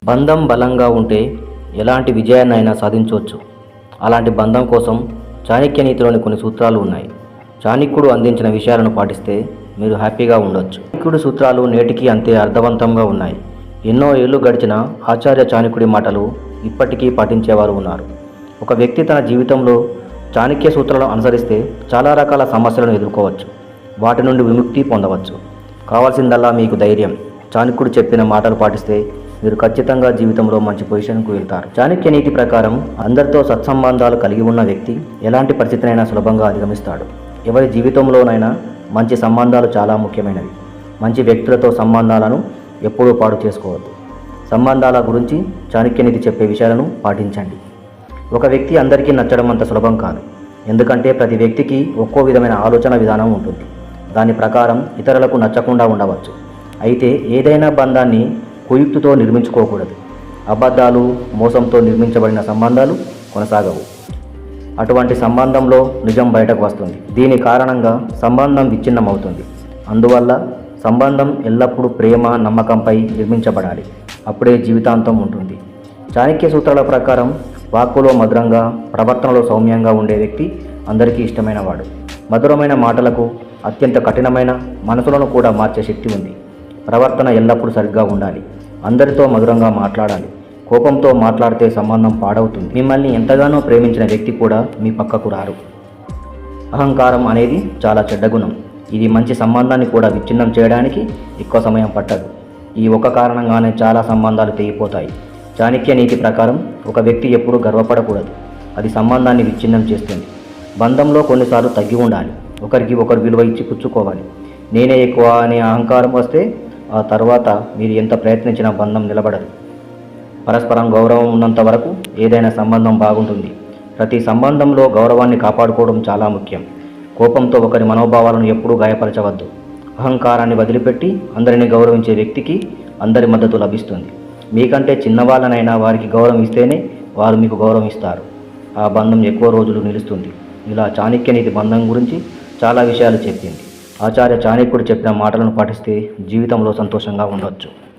బంధం బలంగా ఉంటే ఎలాంటి విజయాన్నైనా సాధించవచ్చు. అలాంటి బంధం కోసం చాణక్య నీతిలోని కొన్ని సూత్రాలు ఉన్నాయి. చాణక్యుడు అందించిన విషయాలను పాటిస్తే మీరు హ్యాపీగా ఉండొచ్చు. చాణక్యుడి సూత్రాలు నేటికి అంతే అర్థవంతంగా ఉన్నాయి. ఎన్నో ఏళ్ళు గడిచిన ఆచార్య చాణక్యుడి మాటలు ఇప్పటికీ పాటించేవారు ఉన్నారు. ఒక వ్యక్తి తన జీవితంలో చాణక్య సూత్రాలను అనుసరిస్తే చాలా రకాల సమస్యలను ఎదుర్కోవచ్చు. వాటి నుండి విముక్తి పొందవచ్చు. కావాల్సిందల్లా మీకు ధైర్యం. చాణక్యుడు చెప్పిన మాటలు పాటిస్తే మీరు ఖచ్చితంగా జీవితంలో మంచి పొజిషన్కు వెళ్తారు. చాణక్య నీతి ప్రకారం అందరితో సత్సంబంధాలు కలిగి ఉన్న వ్యక్తి ఎలాంటి పరిస్థితినైనా సులభంగా అధిగమిస్తాడు. ఎవరి జీవితంలోనైనా మంచి సంబంధాలు చాలా ముఖ్యమైనవి. మంచి వ్యక్తులతో సంబంధాలను ఎప్పుడూ పాడు చేసుకోవద్దు. సంబంధాల గురించి చాణక్య నీతి చెప్పే విషయాలను పాటించండి. ఒక వ్యక్తి అందరికీ నచ్చడం అంత సులభం కాదు. ఎందుకంటే ప్రతి వ్యక్తికి ఒక్కో విధమైన ఆలోచన విధానం ఉంటుంది. దాని ప్రకారం ఇతరులకు నచ్చకుండా ఉండవచ్చు. అయితే ఏదైనా బంధాన్ని కుయుక్తితో నిర్మించుకోకూడదు. అబద్ధాలు, మోసంతో నిర్మించబడిన సంబంధాలు కొనసాగవు. అటువంటి సంబంధంలో నిజం బయటకు వస్తుంది. దీని కారణంగా సంబంధం విచ్ఛిన్నమవుతుంది. అందువల్ల సంబంధం ఎల్లప్పుడూ ప్రేమ, నమ్మకంపై నిర్మించబడాలి. అప్పుడే జీవితాంతం ఉంటుంది. చాణక్య సూత్రాల ప్రకారం వాక్కులో మధురంగా, ప్రవర్తనలో సౌమ్యంగా ఉండే వ్యక్తి అందరికీ ఇష్టమైన వాడు. మధురమైన మాటలకు అత్యంత కఠినమైన మనసులను కూడా మార్చే శక్తి ఉంది. ప్రవర్తన ఎల్లప్పుడూ సరిగ్గా ఉండాలి. అందరితో మధురంగా మాట్లాడాలి. కోపంతో మాట్లాడితే సంబంధం పాడవుతుంది. మిమ్మల్ని ఎంతగానో ప్రేమించిన వ్యక్తి కూడా మీ పక్కకు రారు. అహంకారం అనేది చాలా చెడ్డ గుణం. ఇది మంచి సంబంధాన్ని కూడా విచ్ఛిన్నం చేయడానికి ఎక్కువ సమయం పట్టదు. ఈ ఒక్క కారణంగానే చాలా సంబంధాలు తెగిపోతాయి. చాణక్య నీతి ప్రకారం ఒక వ్యక్తి ఎప్పుడూ గర్వపడకూడదు. అది సంబంధాన్ని విచ్ఛిన్నం చేస్తుంది. బంధంలో కొన్నిసార్లు తగ్గి ఉండాలి. ఒకరికి ఒకరు విలువ ఇచ్చి పుచ్చుకోవాలి. నేనే ఎక్కువ అనే అహంకారం వస్తే ఆ తర్వాత మీరు ఎంత ప్రయత్నించినా బంధం నిలబడదు. పరస్పరం గౌరవం ఉన్నంత వరకు ఏదైనా సంబంధం బాగుంటుంది. ప్రతి సంబంధంలో గౌరవాన్ని కాపాడుకోవడం చాలా ముఖ్యం. కోపంతో ఒకరి మనోభావాలను ఎప్పుడూ గాయపరచవద్దు. అహంకారాన్ని వదిలిపెట్టి అందరినీ గౌరవించే వ్యక్తికి అందరి మద్దతు లభిస్తుంది. మీకంటే చిన్నవాళ్ళనైనా వారికి గౌరవం ఇస్తేనే వారు మీకు గౌరవం ఇస్తారు. ఆ బంధం ఎక్కువ రోజులు నిలుస్తుంది. ఇలా చాణక్య నీతి బంధం గురించి చాలా విషయాలు చెప్పింది. ఆచార్య చాణక్యుడు చెప్పిన మాటలను పాటిస్తే జీవితంలో సంతోషంగా ఉండవచ్చు.